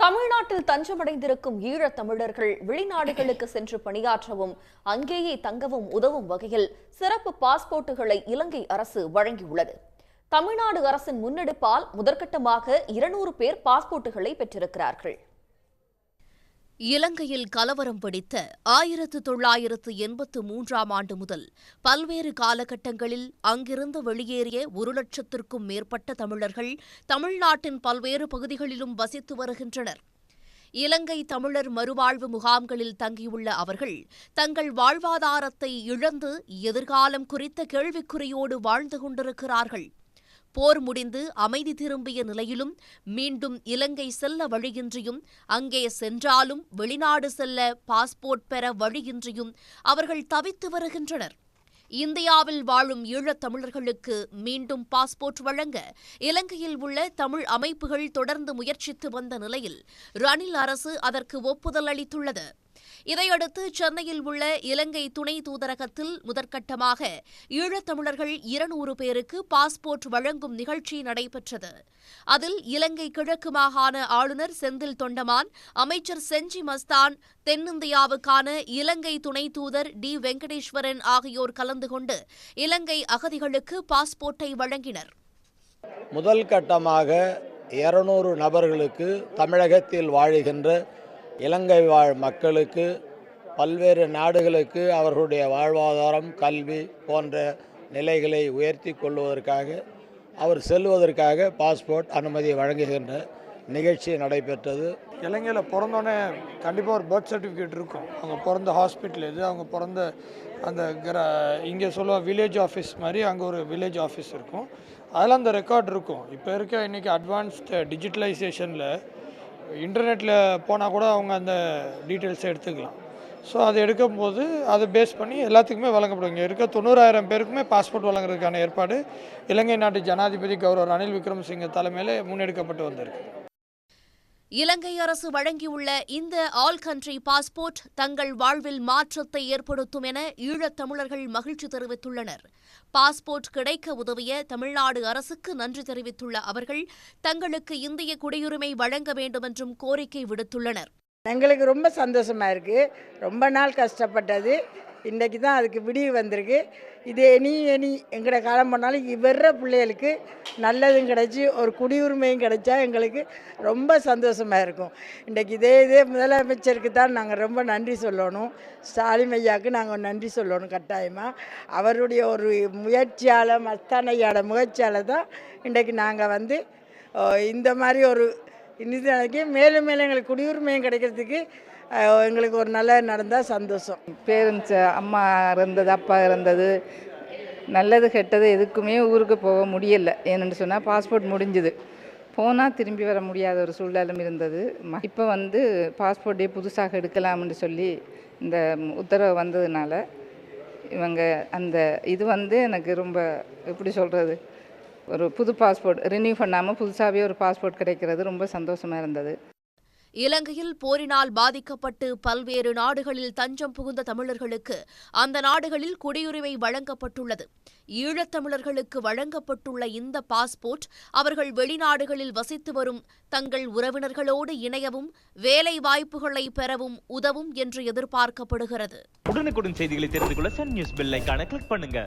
தமிழ்நாட்டில் தஞ்சமடைந்திருக்கும் ஈழத் தமிழர்கள் வெளிநாடுகளுக்கு சென்று பணியாற்றவும் அங்கேயே தங்கவும் உதவும் வகையில் சிறப்பு பாஸ்போர்ட்டுகளை இலங்கை அரசு வழங்கியுள்ளது. தமிழ்நாடு அரசின் முன்னெடுப்பால் முதற்கட்டமாக 200 பேர் பாஸ்போர்ட்டுகளை பெற்றிருக்கிறார்கள். இலங்கையில் கலவரம் வெடித்த 1983ஆம் ஆண்டு முதல் பல்வேறு காலகட்டங்களில் அங்கிருந்து வெளியேறிய 1,00,000க்கும் மேற்பட்ட தமிழர்கள் தமிழ்நாட்டின் பல்வேறு பகுதிகளிலும் வசித்து வருகின்றனர். இலங்கை தமிழர் மறுவாழ்வு முகாம்களில் தங்கியுள்ள அவர்கள் தங்கள் வாழ்வாதாரத்தை இழந்து எதிர்காலம் குறித்த கேள்விக்குறியோடு வாழ்ந்து கொண்டிருக்கிறார்கள். போர் முடிந்து அமைதி திரும்பிய நிலையிலும் மீண்டும் இலங்கை செல்ல வழியின்றியும் அங்கே சென்றாலும் வெளிநாடு செல்ல பாஸ்போர்ட் பெற வழியின்றியும் அவர்கள் தவித்து வருகின்றனர். இந்தியாவில் வாழும் ஈழத் தமிழர்களுக்கு மீண்டும் பாஸ்போர்ட் வழங்க இலங்கையில் உள்ள தமிழ் அமைப்புகள் தொடர்ந்து முயற்சித்து வந்த நிலையில் ரணில் அரசு அதற்கு ஒப்புதல் அளித்துள்ளது. இதையடுத்து சென்னையில் உள்ள இலங்கை துணை தூதரகத்தில் முதற்கட்டமாக ஈழத்தமிழர்கள் 200 பேருக்கு பாஸ்போர்ட் வழங்கும் நிகழ்ச்சி நடைபெற்றது. அதில் இலங்கை கிழக்கு மாகாண ஆளுநர் செந்தில் தொண்டமான், அமைச்சர் செஞ்சி மஸ்தான், தென்னிந்தியாவுக்கான இலங்கை துணை தூதர் டி வெங்கடேஸ்வரன் ஆகியோர் கலந்து கொண்டு இலங்கை அகதிகளுக்கு பாஸ்போர்ட்டை வழங்கினர். முதல் கட்டமாக 200 நபர்களுக்கு தமிழகத்தில் வாழுகின்ற இலங்கை வாழ் மக்களுக்கு பல்வேறு நாடுகளுக்கு அவர்களுடைய வாழ்வாதாரம், கல்வி போன்ற நிலைகளை உயர்த்தி கொள்வதற்காக அவர் செல்வதற்காக பாஸ்போர்ட் அனுமதி வழங்குகின்ற நிகழ்ச்சி நடைபெற்றது. இலங்கையில் பிறந்தோன்னே கண்டிப்பாக ஒரு பர்த் சர்டிஃபிகேட் இருக்கும். அவங்க பிறந்த ஹாஸ்பிட்டல் எது, அவங்க பிறந்த அந்த இங்கே சொல்லுவ வில்லேஜ் ஆஃபீஸ் மாதிரி அங்கே ஒரு வில்லேஜ் ஆஃபீஸ் இருக்கும். அதில் அந்த ரெக்கார்ட் இருக்கும். இப்போ இருக்க இன்றைக்கி அட்வான்ஸ்டு டிஜிட்டலைசேஷனில் இன்டர்நெட்டில் போனால் கூட அவங்க அந்த டீட்டெயில்ஸை எடுத்துக்கலாம். ஸோ அதை எடுக்கும்போது அதை பேஸ் பண்ணி எல்லாத்துக்குமே வழங்கப்படும். இங்கே இருக்க 90,000 பேருக்குமே பாஸ்போர்ட் வழங்குறதுக்கான ஏற்பாடு இலங்கை நாட்டு ஜனாதிபதி கௌரவ ரணில் விக்ரமசிங்கே தலைமையில் முன்னெடுக்கப்பட்டு வந்திருக்கு. இலங்கை அரசு வழங்கியுள்ள இந்த ஆல் கண்ட்ரி பாஸ்போர்ட் தங்கள் வாழ்வில் மாற்றத்தை ஏற்படுத்தும் என ஈழத் தமிழர்கள் மகிழ்ச்சி தெரிவித்துள்ளனர். பாஸ்போர்ட் கிடைக்க உதவிய தமிழ்நாடு அரசுக்கு நன்றி தெரிவித்துள்ள அவர்கள் தங்களுக்கு இந்திய குடியுரிமை வழங்க வேண்டும் என்றும் கோரிக்கை விடுத்துள்ளனர். எங்களுக்கு ரொம்ப சந்தோஷமாக இருக்குது. ரொம்ப நாள் கஷ்டப்பட்டது, இன்றைக்கு தான் அதுக்கு விடிவு வந்திருக்கு. இது இனி எங்களோட காலம் போனாலும் இவர பிள்ளைகளுக்கு நல்லதும் கிடைச்சி ஒரு குடியுரிமையும் கிடைச்சா எங்களுக்கு ரொம்ப சந்தோஷமாக இருக்கும். இன்றைக்கு இதே முதலமைச்சருக்கு தான் நாங்கள் ரொம்ப நன்றி சொல்லணும். ஸ்டாலின் ஐயாவுக்கு நாங்கள் நன்றி சொல்லணும் கட்டாயமாக. அவருடைய ஒரு முயற்சியால், மஸ்தான் ஐயாவோட முயற்சியால் தான் இன்றைக்கு நாங்கள் இந்த மாதிரி ஒரு நிதிக்கு மேலும் எங்களுக்கு குடியுரிமையும் கிடைக்கிறதுக்கு எங்களுக்கு ஒரு நல்ல நடந்தால் சந்தோஷம். பேரண்ட்ஸ், அம்மா இருந்தது, அப்பா இருந்தது, நல்லது கெட்டது எதுக்குமே ஊருக்கு போக முடியலை. ஏன்னு சொன்னால் பாஸ்போர்ட் முடிஞ்சுது, போனால் திரும்பி வர முடியாத ஒரு சூழ்நிலை இருந்தது. இப்போ பாஸ்போர்ட்டே புதுசாக எடுக்கலாம்னு சொல்லி இந்த உத்தரவு வந்ததுனால இவங்க அந்த இது எனக்கு ரொம்ப எப்படி சொல்கிறது, ஒரு புது பாஸ்போர்ட் ரினியூ பண்ணாமல் புதுசாகவே ஒரு பாஸ்போர்ட் கிடைக்கிறது ரொம்ப சந்தோஷமாக இருந்தது. இலங்கையில் போரினால் பாதிக்கப்பட்டு பல்வேறு நாடுகளில் தஞ்சம் புகுந்த தமிழர்களுக்கு அந்த நாடுகளில் குடியுரிமை வழங்கப்பட்டுள்ளது. ஈழத்தமிழர்களுக்கு வழங்கப்பட்டுள்ள இந்த பாஸ்போர்ட் அவர்கள் வெளிநாடுகளில் வசித்து வரும் தங்கள் உறவினர்களோடு இணையவும் வேலை வாய்ப்புகளை பெறவும் உதவும் என்று எதிர்பார்க்கப்படுகிறது. உடனுக்குடன் செய்திகளை தெரிந்து கொள்ள சன் நியூஸ் பெல் ஐகானை கிளிக் பண்ணுங்க.